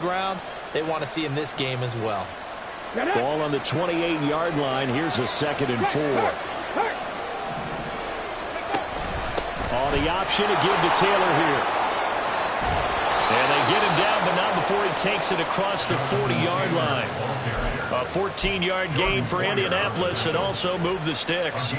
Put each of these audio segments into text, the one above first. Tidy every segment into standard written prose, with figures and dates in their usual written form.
ground, they want to see in this game as well. Ball on the 28-yard line. Here's a 2nd and 4. On the option to give to Taylor here. And they get him down, but not before he takes it across the 40-yard line. A 14-yard gain for Indianapolis and also move the sticks.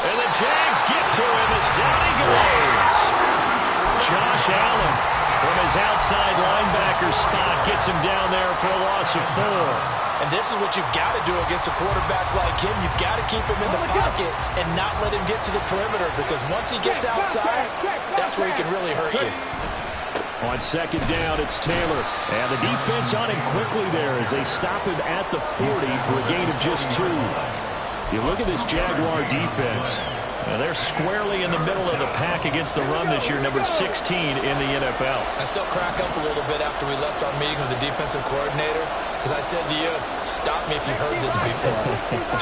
And the Jags get to him as down he goes. Josh Allen from his outside linebacker spot gets him down there for a loss of 4. And this is what you've got to do against a quarterback like him. You've got to keep him in the pocket and not let him get to the perimeter, because once he gets outside, that's where he can really hurt you. On 2nd down, it's Taylor. And the defense on him quickly there as they stop him at the 40 for a gain of just 2. You look at this Jaguar defense. They're squarely in the middle of the pack against the run this year, number 16 in the NFL. I still crack up a little bit after we left our meeting with the defensive coordinator, because I said to you, stop me if you've heard this before.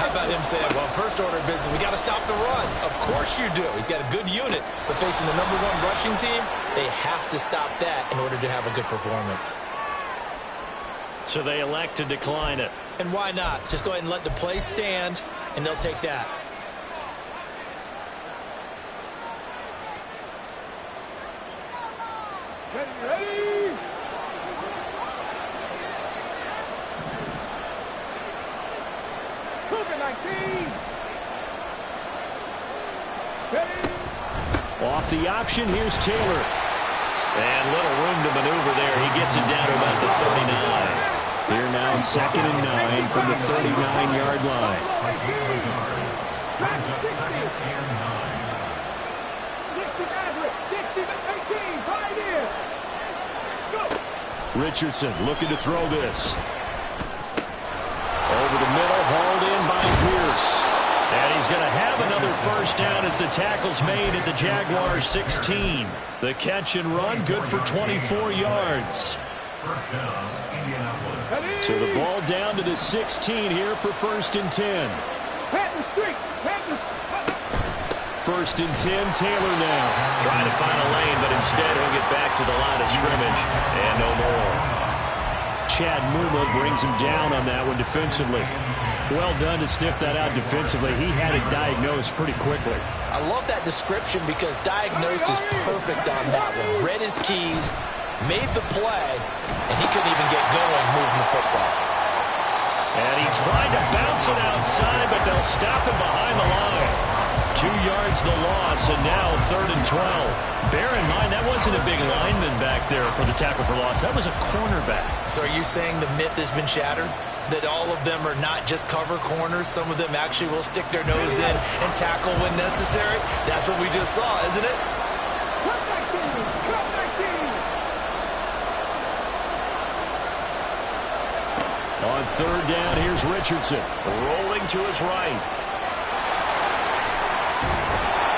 How about him saying, well, first order of business, we got to stop the run. Of course you do. He's got a good unit, but facing the number 1 rushing team, they have to stop that in order to have a good performance. So they elect to decline it. And why not? Just go ahead and let the play stand, and they'll take that. Ready? Cougar 19. Ready? Off the option, here's Taylor. And little room to maneuver there. He gets it down to about the 39. Here now, 2nd and 9 from the 39-yard line. Richardson looking to throw this. Over the middle, hauled in by Pierce. And he's going to have another first down as the tackle's made at the Jaguars 16. The catch and run, good for 24 yards. First down, Indianapolis. So the ball down to the 16 here for 1st and 10. First and 10, Taylor now. Trying to find a lane, but instead he'll get back to the line of scrimmage. And no more. Chad Muma brings him down on that one defensively. Well done to sniff that out defensively. He had it diagnosed pretty quickly. I love that description because diagnosed is perfect on that one. Read his keys, made the play, and he couldn't even get going moving the football. And he tried to bounce it outside, but they'll stop him behind the line. 2 yards the loss, and now 3rd and 12. Bear in mind, that wasn't a big lineman back there for the tackle for loss. That was a cornerback. So are you saying the myth has been shattered? That all of them are not just cover corners? Some of them actually will stick their nose in and tackle when necessary? That's what we just saw, isn't it? On 3rd down, here's Richardson. Rolling to his right.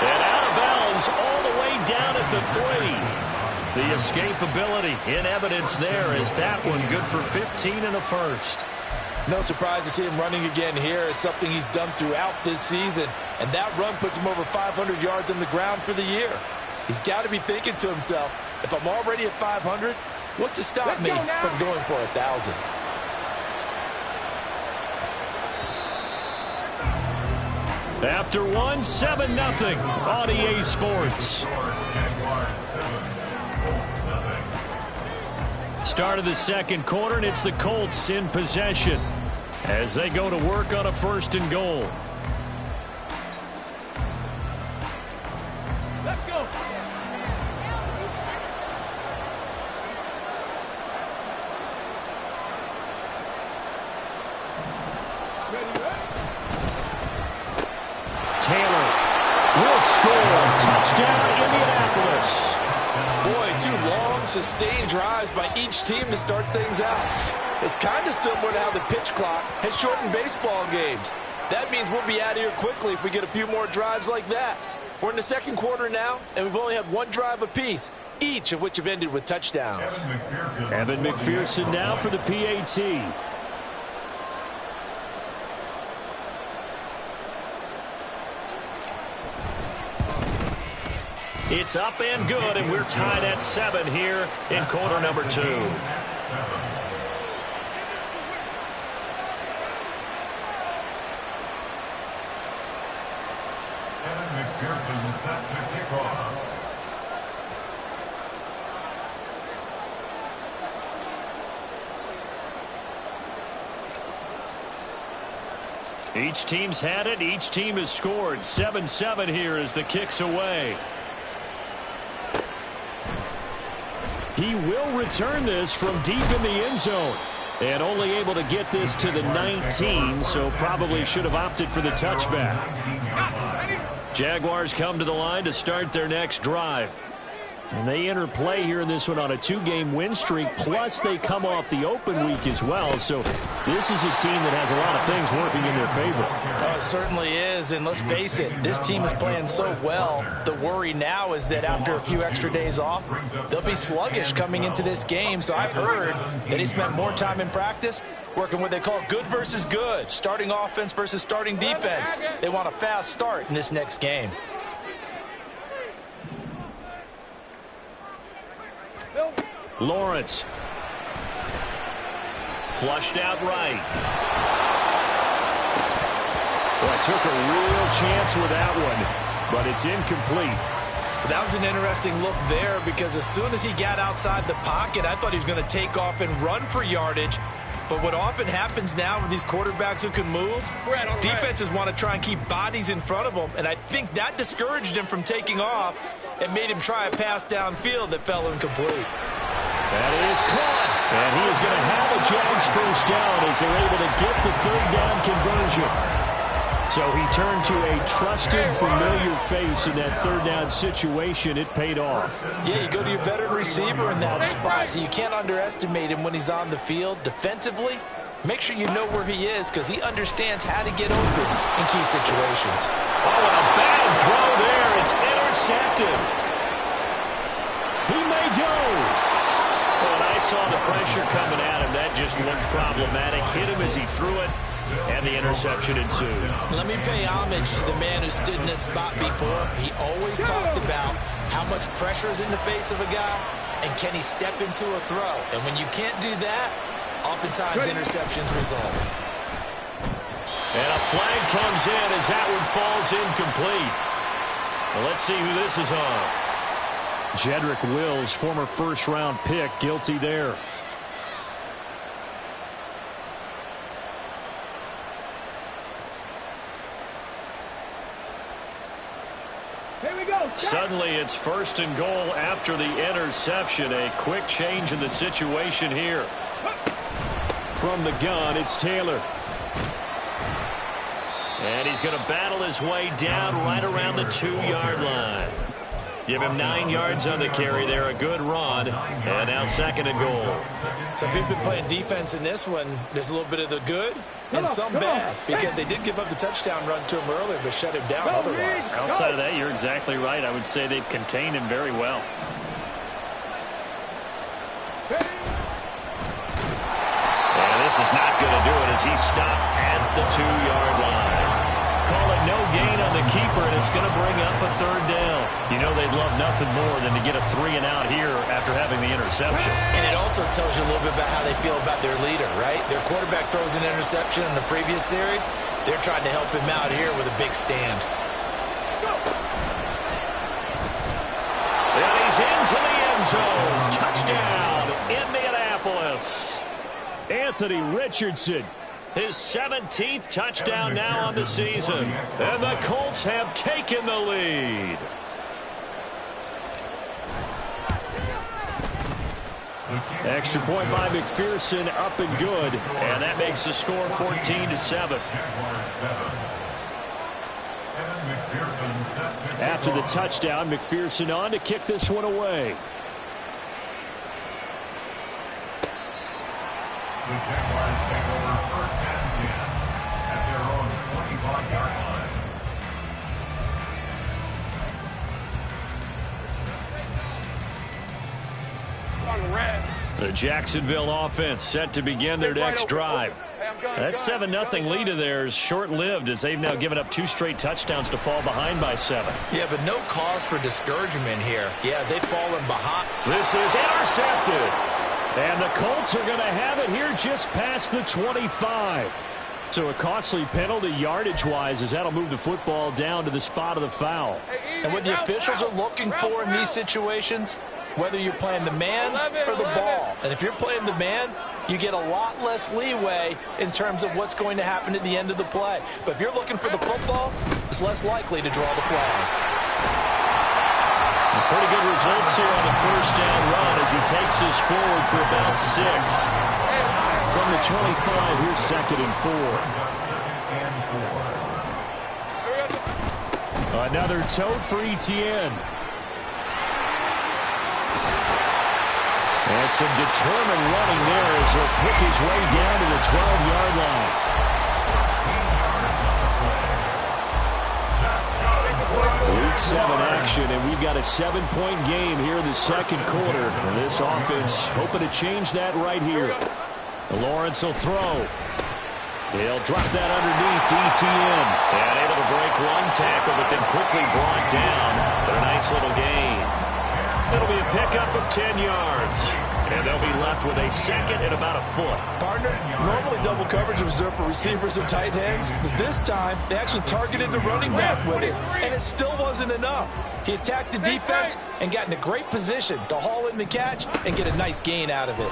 And out of bounds all the way down at the 3. The escapability in evidence there is that one good for 15 and a first. No surprise to see him running again here. It's something he's done throughout this season. And that run puts him over 500 yards on the ground for the year. He's got to be thinking to himself, if I'm already at 500, what's to stop me from going for 1,000? After 7-0 on EA Sports. Start of the 2nd quarter, and it's the Colts in possession as they go to work on a 1st and goal. Let's go. Taylor will score. Touchdown, Indianapolis. Boy, 2 long, sustained drives by each team to start things out. It's kind of similar to how the pitch clock has shortened baseball games. That means we'll be out of here quickly if we get a few more drives like that. We're in the 2nd quarter now, and we've only had 1 drive apiece, each of which have ended with touchdowns. Evan McPherson now for the PAT. It's up and good, and we're tied at 7 here in quarter number 2. McPherson set to kick off. Each team's had it. Each team has scored. 7-7 here as the kick's away. He will return this from deep in the end zone. And only able to get this to the 19, so probably should have opted for the touchback. Jaguars come to the line to start their next drive. And they enter play here in this one on a 2-game win streak, plus they come off the open week as well. So this is a team that has a lot of things working in their favor. Oh, it certainly is, and let's face it, this team is playing so well. The worry now is that after a few extra days off, they'll be sluggish coming into this game. So I've heard that he spent more time in practice working what they call good versus good, starting offense versus starting defense. They want a fast start in this next game. Lawrence. Flushed out right. Boy, took a real chance with that one, but it's incomplete. That was an interesting look there because as soon as he got outside the pocket, I thought he was going to take off and run for yardage. But what often happens now with these quarterbacks who can move, defenses want to try and keep bodies in front of them, and I think that discouraged him from taking off and made him try a pass downfield that fell incomplete. That is caught. And he is going to have a Jags first down as they're able to get the third down conversion. So he turned to a trusted, familiar face in that third down situation. It paid off. Yeah, you go to your veteran receiver in that spot, so you can't underestimate him when he's on the field. Defensively, make sure you know where he is because he understands how to get open in key situations. Oh, and a bad throw there. It's intercepted. He may go. Well, I saw the pressure coming at him. That just looked problematic. Hit him as he threw it, and the interception ensued. Let me pay homage to the man who stood in this spot before. He always talked about how much pressure is in the face of a guy, and can he step into a throw. And when you can't do that, oftentimes interceptions result. And a flag comes in as that one falls incomplete. Well, let's see who this is on. Jedrick Wills, former first-round pick, guilty there. Here we go. Suddenly, it's 1st and goal after the interception. A quick change in the situation here. From the gun, it's Taylor. And he's going to battle his way down right around the 2-yard line. Give him 9 yards on the carry there, a good run, and now 2nd and goal. So if you've been playing defense in this one, there's a little bit of the good and some bad because they did give up the touchdown run to him earlier but shut him down otherwise. Outside of that, you're exactly right. I would say they've contained him very well. And this is not going to do it as he's stopped at the 2-yard line. Call it no gain on the keeper, and it's going to bring up a 3rd down. You know they'd love nothing more than to get a 3-and-out here after having the interception. And it also tells you a little bit about how they feel about their leader, right? Their quarterback throws an interception in the previous series. They're trying to help him out here with a big stand. And he's into the end zone. Touchdown, Indianapolis. Anthony Richardson. His 17th touchdown now on the season. And the Colts have taken the lead. Extra point by McPherson, up and good. And that makes the score 14-7. After the touchdown, McPherson on to kick this one away. The Jaguars take over 1st and 10 at their own 25-yard line. The Jacksonville offense set to begin their next drive. That 7-0 lead of theirs short-lived as they've now given up 2 straight touchdowns to fall behind by 7. Yeah, but no cause for discouragement here. Yeah, they've fallen behind. This is intercepted. And the Colts are going to have it here just past the 25. So a costly penalty yardage-wise as that'll move the football down to the spot of the foul. And what the officials are looking for in these situations, whether you're playing the man or the ball. And if you're playing the man, you get a lot less leeway in terms of what's going to happen at the end of the play. But if you're looking for the football, it's less likely to draw the flag. Pretty good results here on the first down run as he takes us forward for about 6. From the 25, here's 2nd and 4. Another tote for Etienne. And some determined running there as he'll pick his way down to the 12-yard line. Week 7 action, and we've got a 7-point game here in the second quarter. And this offense hoping to change that right here. Lawrence will throw. He'll drop that underneath to Etienne. And able to break one tackle, but then quickly brought down. But a nice little gain. It'll be a pickup of 10 yards. And they'll be left with a 2nd and about a foot. Partner, normally double coverage is reserved for receivers and tight ends, but this time they actually targeted the running back with it, and it still wasn't enough. He attacked the defense and got in a great position to haul in the catch and get a nice gain out of it.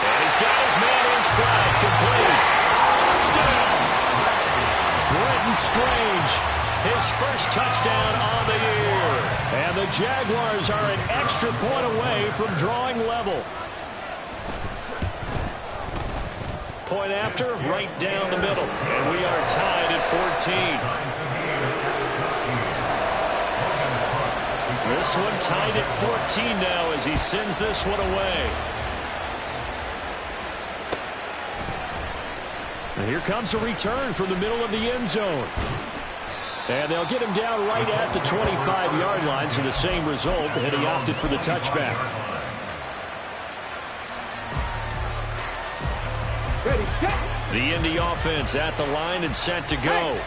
And he's got his man in stride, complete. Touchdown! Brenton Strange, his first touchdown on the year. And the Jaguars are an extra point away from drawing level. Point after, right down the middle. And we are tied at 14. This one tied at 14 now as he sends this one away. And here comes a return from the middle of the end zone. And they'll get him down right at the 25-yard line, so the same result, and he opted for the touchback. The Indy offense at the line and set to go.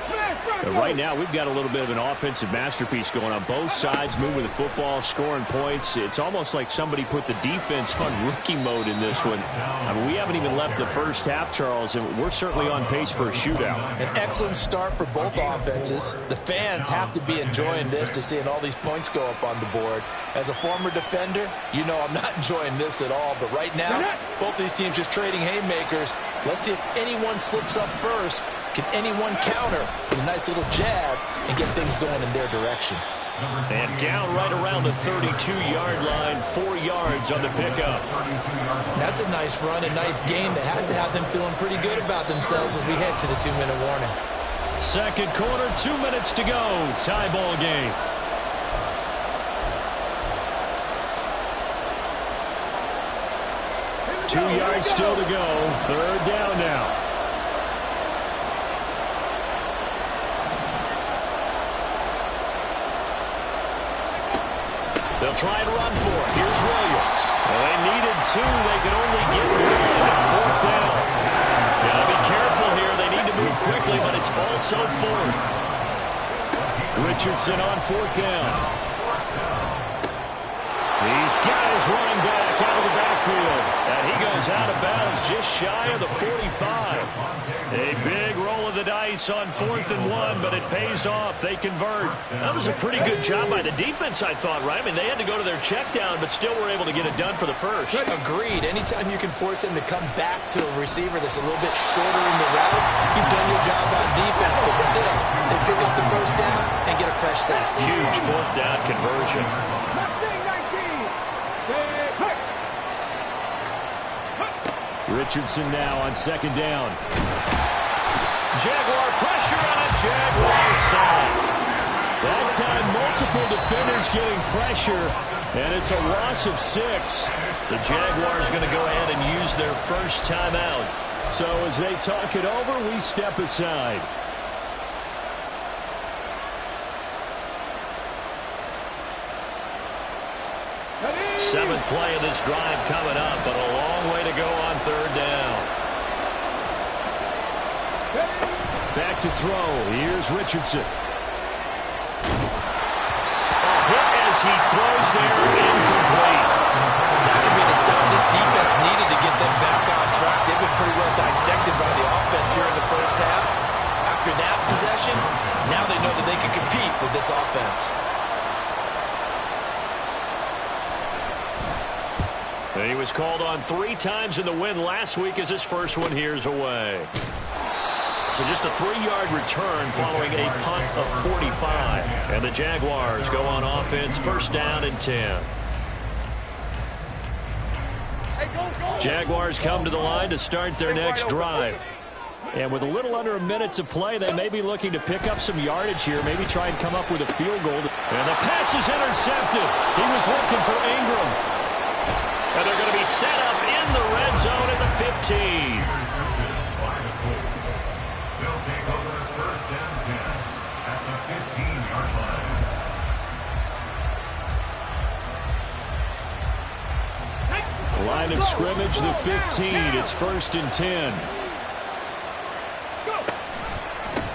And right now, we've got a little bit of an offensive masterpiece going on both sides, moving the football, scoring points. It's almost like somebody put the defense on rookie mode in this one. I mean, we haven't even left the first half, Charles, and we're certainly on pace for a shootout. An excellent start for both offenses. The fans have to be enjoying this to seeing all these points go up on the board. As a former defender, you know I'm not enjoying this at all. But right now, both these teams just trading haymakers. Let's see if anyone slips up first. Can anyone counter with a nice little jab and get things going in their direction? And down right around the 32-yard line, 4 yards on the pickup. That's a nice run, a nice game that has to have them feeling pretty good about themselves as we head to the 2-minute warning. Second quarter, 2 minutes to go. Tie ball game. Two yards still to go. Third down now. They'll try and run for it. Here's Williams. Well, they needed 2. They could only get 1. Fourth down. Gotta be careful here. They need to move quickly, but it's also 4th. Richardson on 4th down. He's got his running back out of the backfield. And he goes out of bounds just shy of the 45. A big roll of the dice on 4th and 1, but it pays off. They convert. That was a pretty good job by the defense, I thought, right? I mean, they had to go to their check down, but still were able to get it done for the first. Agreed. Anytime you can force him to come back to a receiver that's a little bit shorter in the route, you've done your job on defense, but still, they pick up the first down and get a fresh sack. Huge 4th down conversion. Richardson now on 2nd down. Jaguar pressure on a Jaguar sack. That time, multiple defenders getting pressure, and it's a loss of 6. The Jaguars going to go ahead and use their first timeout. So as they talk it over, we step aside. seventh play of this drive coming up, but a long way to go on third down. Back to throw. Here's Richardson. A hit as he throws there, incomplete. That could be the stop this defense needed to get them back on track. They've been pretty well dissected by the offense here in the first half. After that possession, now they know that they can compete with this offense. He was called on 3 times in the win last week as his first one here's away. So just a 3-yard return following a punt of 45. And the Jaguars go on offense, first down and 10. Jaguars come to the line to start their next drive. And with a little under a minute to play, they may be looking to pick up some yardage here, maybe try and come up with a field goal. And the pass is intercepted. He was looking for Ingram. And they're going to be set up in the red zone at the 15. They'll take over first down 10 at the 15-yard line. Line of scrimmage, the 15. It's first and 10.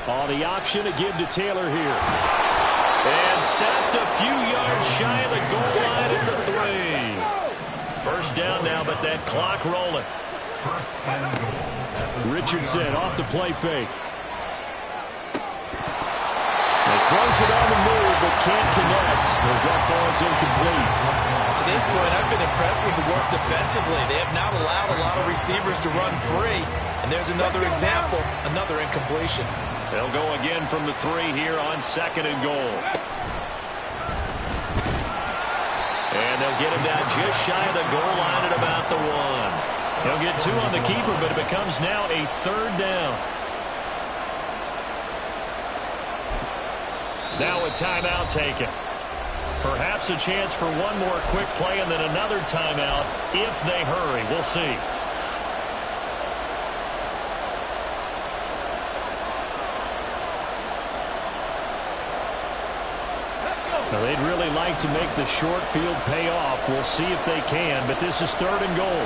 Oh, the option to give to Taylor here. And stopped a few yards shy of the goal line at the 3. First down now, but that clock rolling. Richardson off the play fake. He throws it on the move, but can't connect as that falls incomplete. To this point, I've been impressed with the work defensively. They have not allowed a lot of receivers to run free. And there's another example, another incompletion. They'll go again from the 3 here on second and goal. And they'll get him down just shy of the goal line at about the 1. He'll get 2 on the keeper, but it becomes now a third down. Now a timeout taken. Perhaps a chance for one more quick play and then another timeout if they hurry. We'll see. Now they'd really like to make the short field pay off. We'll see if they can, but this is third and goal.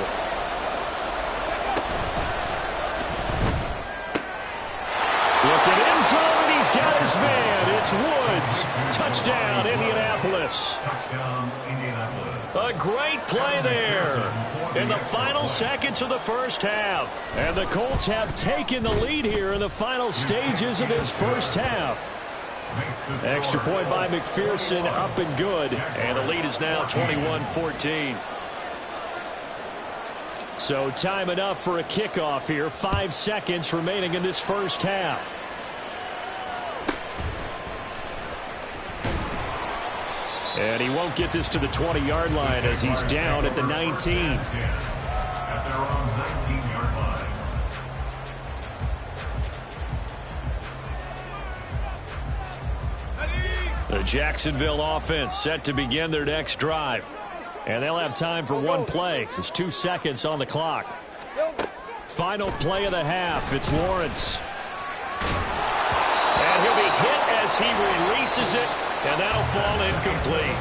Look at end zone, and he's got his man. It's Woods. Touchdown, Indianapolis. Touchdown, Indianapolis. A great play there in the final seconds of the first half. And the Colts have taken the lead here in the final stages of this first half. Extra point by McPherson, up and good. And the lead is now 21-14. So time enough for a kickoff here. 5 seconds remaining in this first half. And he won't get this to the 20-yard line as he's down at the 19. At their own 19-yard line. The Jacksonville offense set to begin their next drive. And they'll have time for one play. There's 2 seconds on the clock. Final play of the half. It's Lawrence. And he'll be hit as he releases it. And that'll fall incomplete.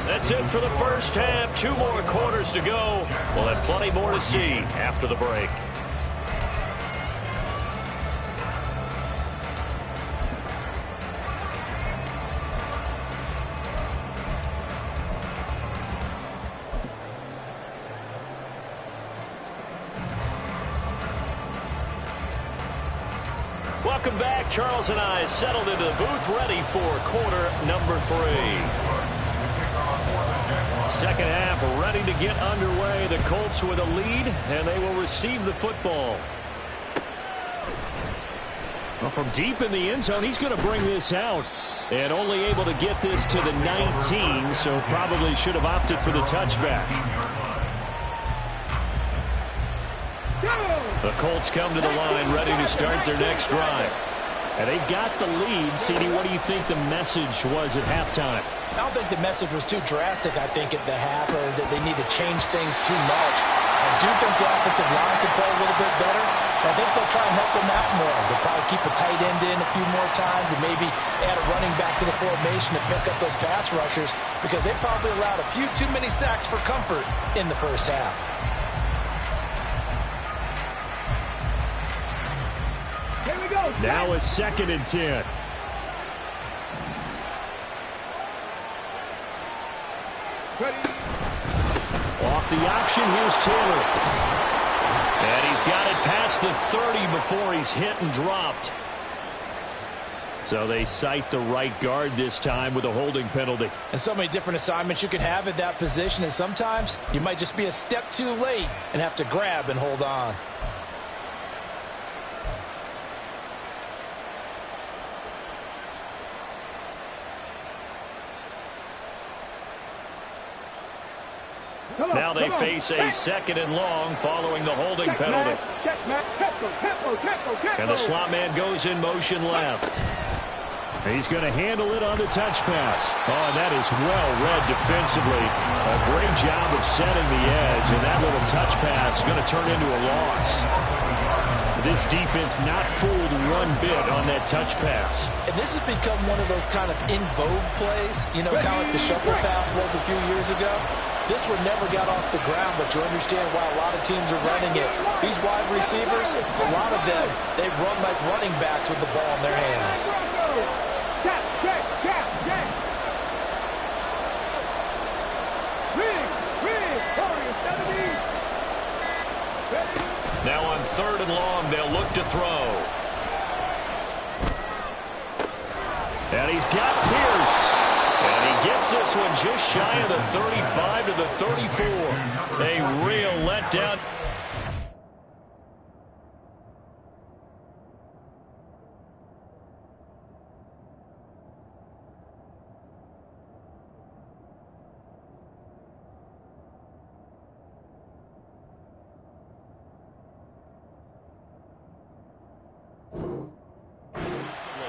That's it for the first half. 2 more quarters to go. We'll have plenty more to see after the break. Welcome back. Charles and I settled into the booth, ready for quarter number 3. Second half ready to get underway. The Colts with a lead, and they will receive the football. Well, from deep in the end zone, he's going to bring this out. And only able to get this to the 19, so probably should have opted for the touchback. The Colts come to the line ready to start their next drive. And they've got the lead. CD, what do you think the message was at halftime? I don't think the message was too drastic, I think, at the half, or that they need to change things too much. I do think the offensive line can play a little bit better. I think they'll try and help him out more. They'll probably keep a tight end in a few more times and maybe add a running back to the formation to pick up those pass rushers because they probably allowed a few too many sacks for comfort in the first half. Here we go. Now a 2nd and 10. Off the option, here's Taylor. And he's got it past the 30 before he's hit and dropped. So they cite the right guard this time with a holding penalty. And so many different assignments you could have at that position, and sometimes you might just be a step too late and have to grab and hold on. Now they face a 2nd and long following the holding penalty. And the slot man goes in motion left. He's going to handle it on the touch pass. Oh, and that is well read defensively. A great job of setting the edge, and that little touch pass is going to turn into a loss. This defense not fooled one bit on that touch pass. And this has become one of those kind of in vogue plays, you know, kind of like the shuffle pass was a few years ago. This one never got off the ground, but you understand why a lot of teams are running it. These wide receivers, a lot of them, they run like running backs with the ball in their hands. Now on 3rd and long, they'll look to throw. And he's got Pierce. And he gets this one just shy of the 35 to the 34. A real letdown.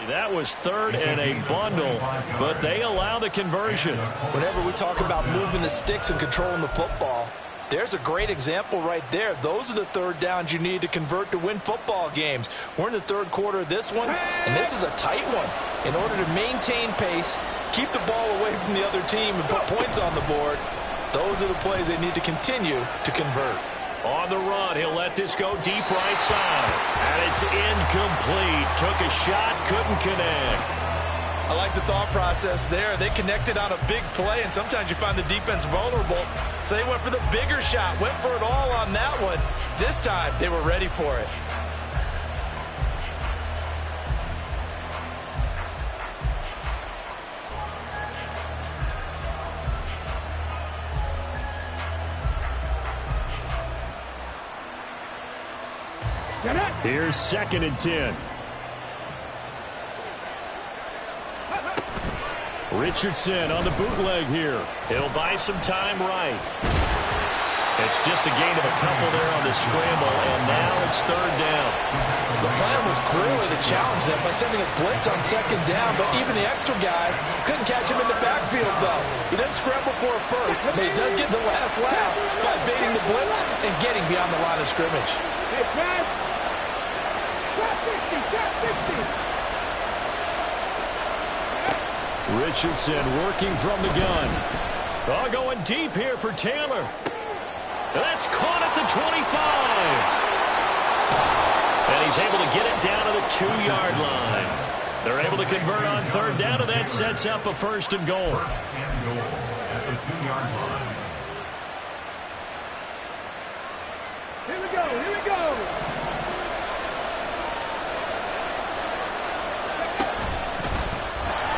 That was 3rd and a bundle, but they allow the conversion. Whenever we talk about moving the sticks and controlling the football, there's a great example right there. Those are the 3rd downs you need to convert to win football games. We're in the 3rd quarter of this one, and this is a tight one. In order to maintain pace, keep the ball away from the other team, and put points on the board, those are the plays they need to continue to convert. On the run, he'll let this go deep right side. And it's incomplete. Took a shot, couldn't connect. I like the thought process there. They connected on a big play, and sometimes you find the defense vulnerable. So they went for the bigger shot, went for it all on that one. This time, they were ready for it. Here's 2nd and 10. Richardson on the bootleg here. He'll buy some time right. It's just a gain of a couple there on the scramble, and now it's 3rd down. The plan was clearly to challenge them by sending a blitz on 2nd down, but even the extra guys couldn't catch him in the backfield, though. He didn't scramble for a first, but he does get the last laugh by baiting the blitz and getting beyond the line of scrimmage. Hey, man. Richardson working from the gun. Oh, going deep here for Taylor. That's caught at the 25. And he's able to get it down to the 2-yard line. They're able to convert on 3rd down, and that sets up a 1st and goal. At the 2-yard line. Here we go, here we go.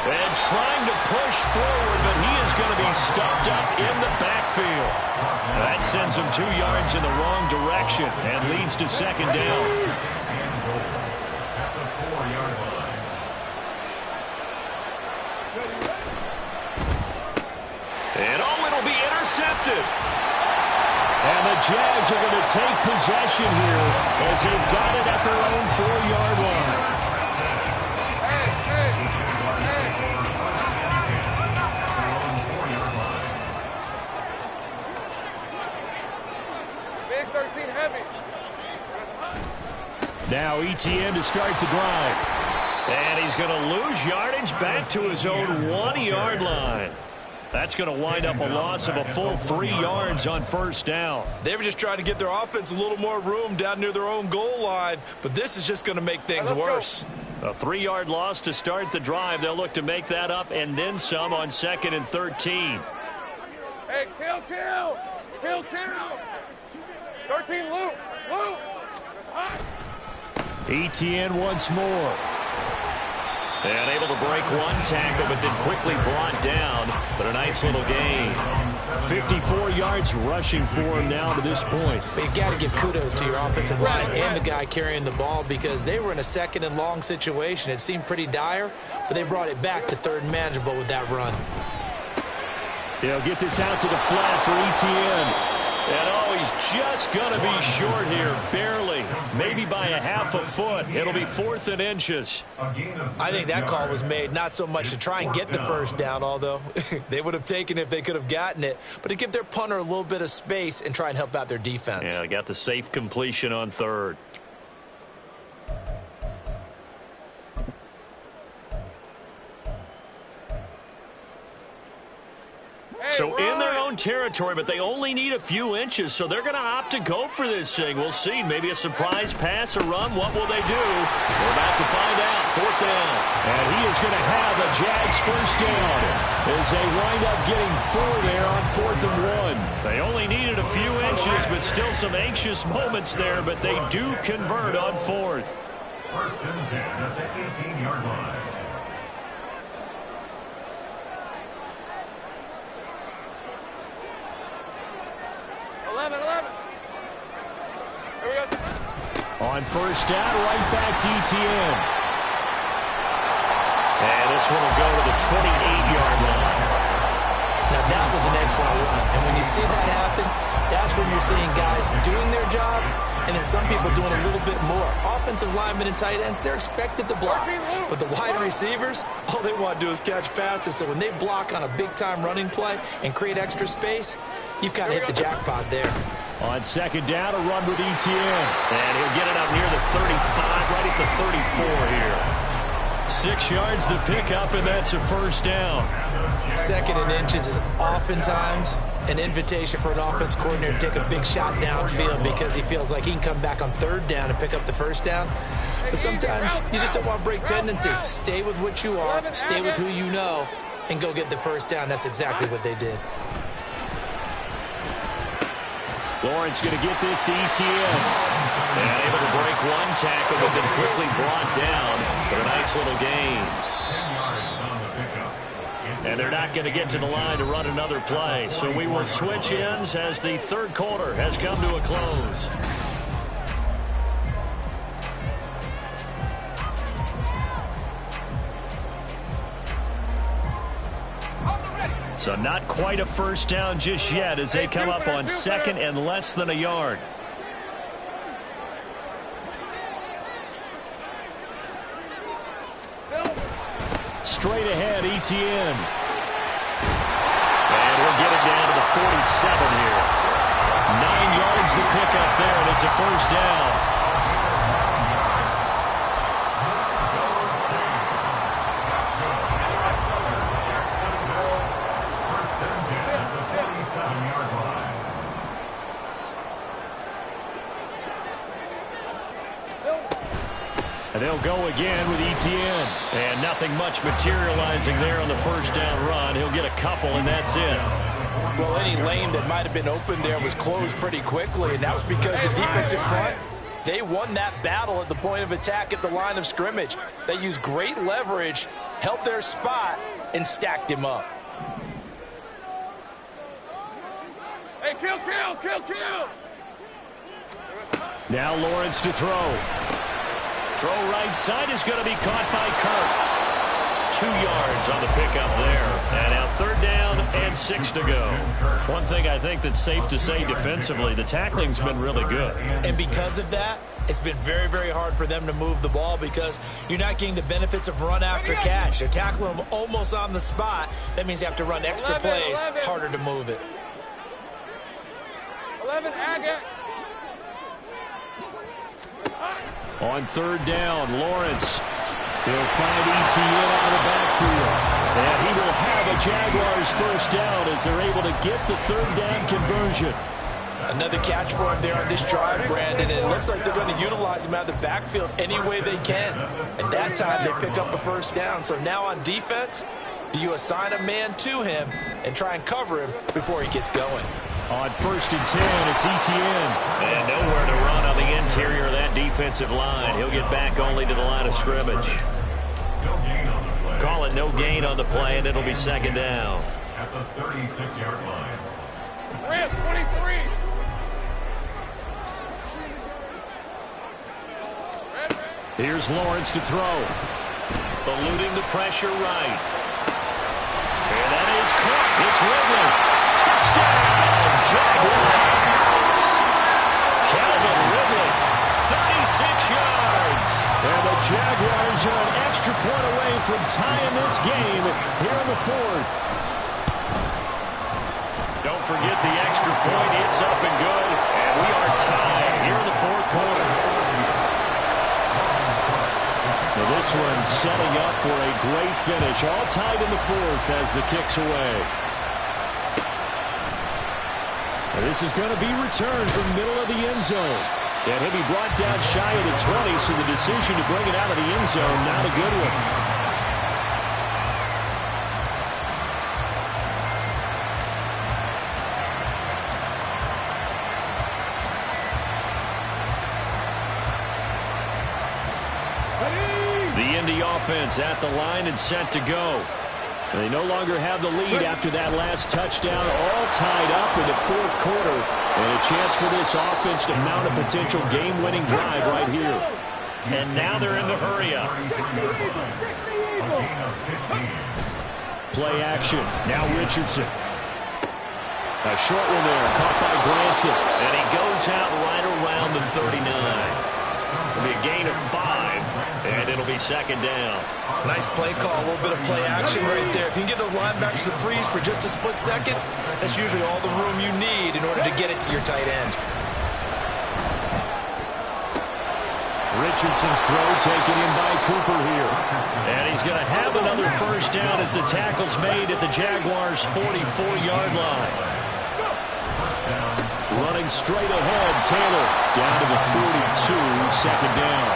And trying to push forward, but he is going to be stopped up in the backfield. That sends him 2 yards in the wrong direction and leads to 2nd down. And goal at the 4-yard line. And oh, it'll be intercepted. And the Jags are going to take possession here as they've got it at their own 4-yard line. Now ETN to start the drive. And he's going to lose yardage back to his own 1-yard line. That's going to wind up a loss of a full 3 yards on first down. They were just trying to get their offense a little more room down near their own goal line, but this is just going to make things worse. A 3-yard loss to start the drive. They'll look to make that up and then some on 2nd and 13. Hey, kill. 13, Luke. ETN once more. And able to break one tackle, but then quickly brought down. But a nice little gain. 54 yards rushing for him now to this point. But you got to give kudos to your offensive line and the guy carrying the ball because they were in a 2nd and long situation. It seemed pretty dire, but they brought it back to 3rd and manageable with that run. They'll get this out to the flat for ETN. And oh, he's just going to be short here, barely. Maybe by a half a foot. It'll be 4th and inches. I think that call was made not so much to try and get the first down, although they would have taken it if they could have gotten it, but to give their punter a little bit of space and try and help out their defense. Yeah, they got the safe completion on 3rd. So in their own territory, but they only need a few inches, so they're going to opt to go for this thing. We'll see. Maybe a surprise pass or run. What will they do? We're about to find out. 4th down. And he is going to have a Jags first down as they wind up getting 4 there on 4th and 1. They only needed a few inches, but still some anxious moments there, but they do convert on 4th. 1st and 10 at the 18-yard line. 11. Here we go. On first down, right back to ETN. And this one will go to the 28-yard line. Now, that was an excellent run. And when you see that happen, that's when you're seeing guys doing their job and then some people doing a little bit more. Offensive linemen and tight ends, they're expected to block. But the wide receivers, all they want to do is catch passes. So when they block on a big-time running play and create extra space, you've kind of hit the jackpot there. On 2nd down, a run with ETN. And he'll get it up near the 35, right at the 34 here. 6 yards the pickup, and that's a first down. 2nd and inches is oftentimes an invitation for an offense coordinator to take a big shot downfield because he feels like he can come back on 3rd down and pick up the first down. But sometimes you just don't want to break tendency. Stay with what you are, stay with who you know, and go get the first down. That's exactly what they did. Lawrence going to get this to ETN. And able to break one tackle, but then quickly brought down. But a nice little gain. 10 yards on the pickup. And they're not going to get to the line to run another play. So we will switch ends as the 3rd quarter has come to a close. So not quite a first down just yet as they come up on 2nd and less than a yard. Straight ahead, ETN. And we'll get it down to the 47 here. 9 yards to pick up there, and it's a first down. And they'll go again with ETN. And nothing much materializing there on the first down run. He'll get a couple, and that's it. Well, any lane that might have been open there was closed pretty quickly, and that was because the defensive front, they won that battle at the point of attack at the line of scrimmage. They used great leverage, held their spot, and stacked him up. Hey, kill. Now Lawrence to throw. Throw right side is going to be caught by Kirk. 2 yards on the pickup there. And now 3rd down and 6 to go. One thing I think that's safe to say defensively, the tackling's been really good. And because of that, it's been very, very hard for them to move the ball because you're not getting the benefits of run after catch. They're tackling them almost on the spot. That means you have to run extra plays, harder to move it. 11, Agate. On third down, Lawrence. He'll find ETN out of the backfield. And he will have a Jaguars first down as they're able to get the third down conversion. Another catch for him there on this drive, Brandon. And it looks like they're going to utilize him out of the backfield any way they can. And that time they pick up a first down. So now on defense, do you assign a man to him and try and cover him before he gets going? On 1st and 10, it's ETN. And nowhere to run on the interior of that defensive line. He'll get back only to the line of scrimmage. Call it no gain on the play, and it'll be second down. At the 36-yard line. Red 23. Here's Lawrence to throw. Eluding the pressure right. And that is caught. It's Ridley. Touchdown, Jaguars. Calvin Ridley, 36 yards. And the Jaguars are an extra point away from tying this game here in the fourth. Don't forget the extra point. It's up and good. And we are tied here in the fourth quarter. Now this one setting up for a great finish. All tied in the fourth as the kick's away. Now this is going to be returned from the middle of the end zone. And he'll be brought down shy of the 20, so the decision to bring it out of the end zone, not a good one. The Indy offense at the line and set to go. They no longer have the lead after that last touchdown, all tied up in the fourth quarter. And a chance for this offense to mount a potential game-winning drive right here. And now they're in the hurry-up. Play action. Now Richardson. A short one there, caught by Granson. And he goes out right around the 39. It'll be a gain of 5, and it'll be second down. Nice play call, a little bit of play action right there. If you can get those linebackers to freeze for just a split second, that's usually all the room you need in order to get it to your tight end. Richardson's throw taken in by Cooper here. And he's going to have another first down as the tackle's made at the Jaguars' 44-yard line. Running straight ahead, Taylor down to the 42, second down.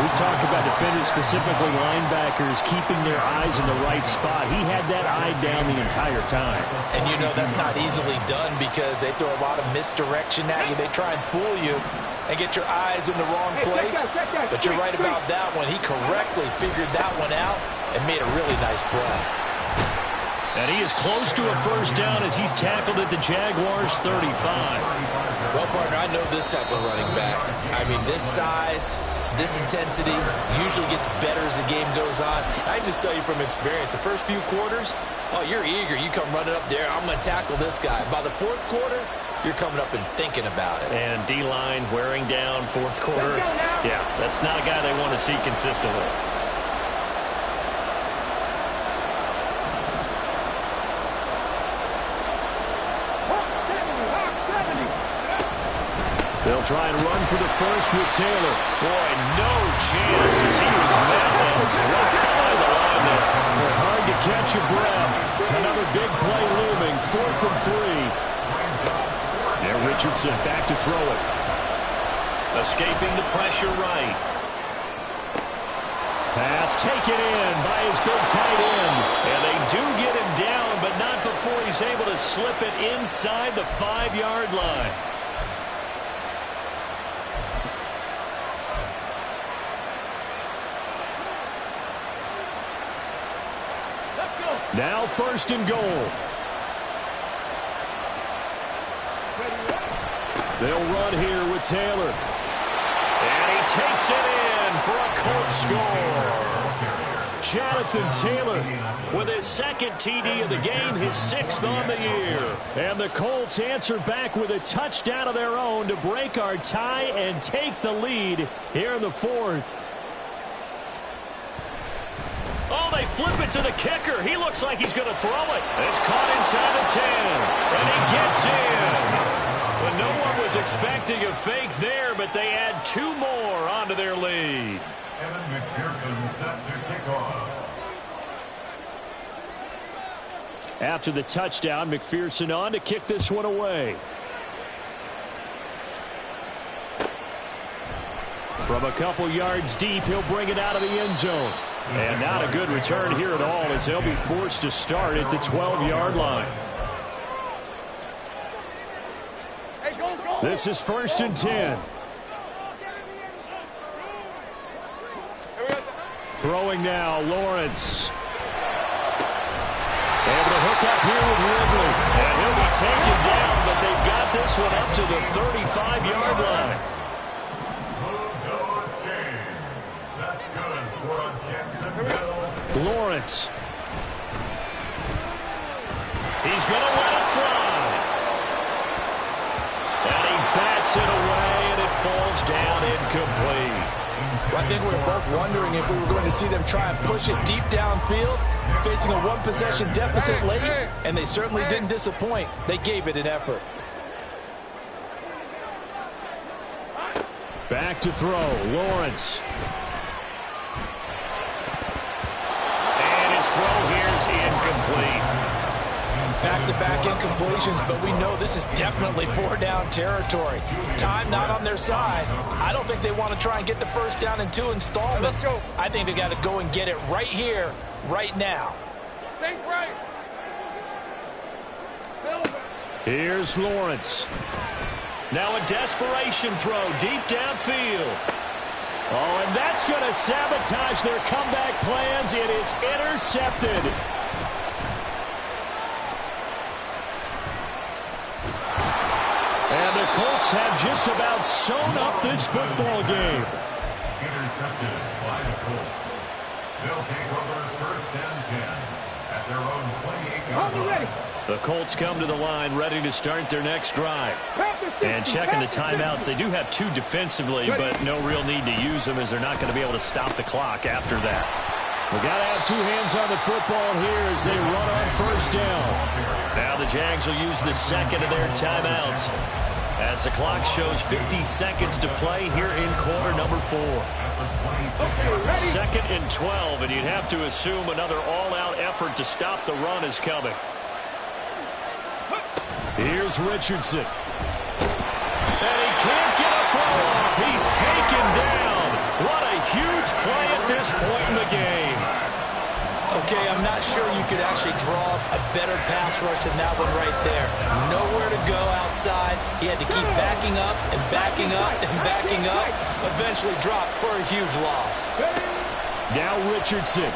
We talk about defenders, specifically linebackers, keeping their eyes in the right spot. He had that eye down the entire time. And you know that's not easily done because they throw a lot of misdirection at you. They try and fool you and get your eyes in the wrong place. But you're right about that one. He correctly figured that one out and made a really nice play. And he is close to a first down as he's tackled at the Jaguars' 35. Well, partner, I know this type of running back. I mean, this size, this intensity usually gets better as the game goes on. I just tell you from experience, the first few quarters, oh, you're eager. You come running up there, I'm going to tackle this guy. By the fourth quarter, you're coming up and thinking about it. And D-line wearing down fourth quarter. Yeah, that's not a guy they want to see consistently. They'll try and run for the first with Taylor. Boy, no chance as he was met and dropped behind the line there. Hard to catch your breath. Another big play looming, 4th and 3. There, Richardson back to throw it. Escaping the pressure right. Pass taken in by his big tight end. And they do get him down, but not before he's able to slip it inside the 5-yard line. Now 1st and goal. They'll run here with Taylor. And he takes it in for a Colts score. Jonathan Taylor with his second TD of the game, his 6th on the year. And the Colts answer back with a touchdown of their own to break our tie and take the lead here in the 4th. Oh, they flip it to the kicker. He looks like he's going to throw it. It's caught inside the 10, and he gets in. But no one was expecting a fake there, but they add 2 more onto their set to kick off. After the touchdown, McPherson on to kick this one away. From a couple yards deep, he'll bring it out of the end zone. And not a good return here at all, as they'll be forced to start at the 12-yard line. This is 1st and 10. Throwing now, Lawrence. Able to hook up here with Ridley. And he'll be taken down, but they've got this one up to the 35-yard line. Lawrence. He's going to let it fly. And he bats it away, and it falls down incomplete. I think we were both wondering if we were going to see them try and push it deep downfield, facing a one-possession deficit late, and they certainly didn't disappoint. They gave it an effort. Back to throw, Lawrence. And his throw here is incomplete. Back-to-back incompletions, but we know this is definitely 4-down territory. Time not on their side. I don't think they want to try and get the first down in 2 installments. I think they got to go and get it right here, right now. Here's Lawrence. Now a desperation throw deep downfield. Oh, and that's going to sabotage their comeback plans. It is intercepted. And the Colts have just about sewn up this football game. Intercepted by the Colts. They'll take over 1st and 10 at their own 28-yard line. The Colts come to the line ready to start their next drive. And checking the timeouts, they do have 2 defensively, but no real need to use them as they're not going to be able to stop the clock after that. We've got to have 2 hands on the football here as they run on 1st down. Now the Jags will use the second of their timeouts as the clock shows 50 seconds to play here in quarter number 4. 2nd and 12, and you'd have to assume another all-out effort to stop the run is coming. Here's Richardson. And he can't get a throw off. He's taken down. What a huge play at this point in the game. Okay, I'm not sure you could actually draw a better pass rush than that one right there. Nowhere to go outside. He had to keep backing up and backing up and backing up. Eventually dropped for a huge loss. Now Richardson.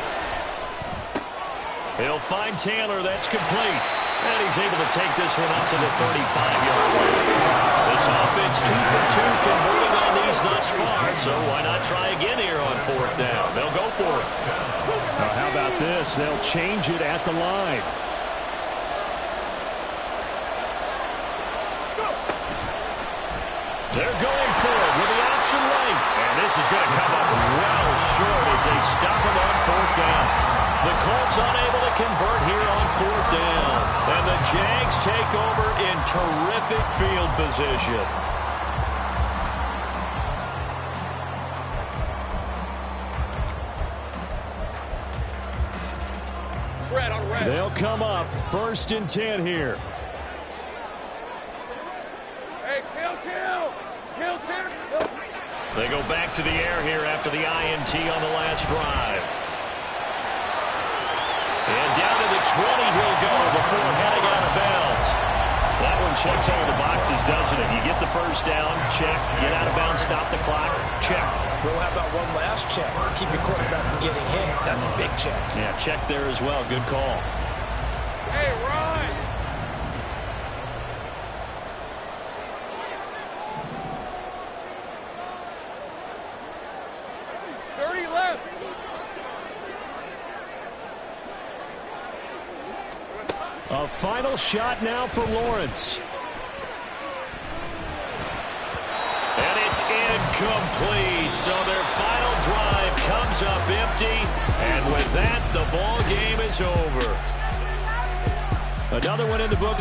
He'll find Taylor. That's complete. And he's able to take this one up to the 35-yard line. This offense 2 for 2 converting on these thus far, so why not try again here on 4th down? They'll go for it. Now how about this? They'll change it at the line. They're going for it with the option right. And this is going to come up well short as they stop him on 4th down. The Colts unable to convert here on 4th down. And the Jags take over in terrific field position. They'll come up 1st and 10 here. Hey, kill. They go back to the air here after the INT on the last drive. And down to the 20 he'll go before heading out of bounds. That one checks all the boxes, doesn't it? You get the first down, check. Get out of bounds, stop the clock, check. Well, how about one last check? Keep your quarterback from getting hit. That's a big check. Yeah, check there as well. Good call. Hey, Ryan. A final shot now for Lawrence. And it's incomplete. So their final drive comes up empty. And with that, the ball game is over. Another one in the books.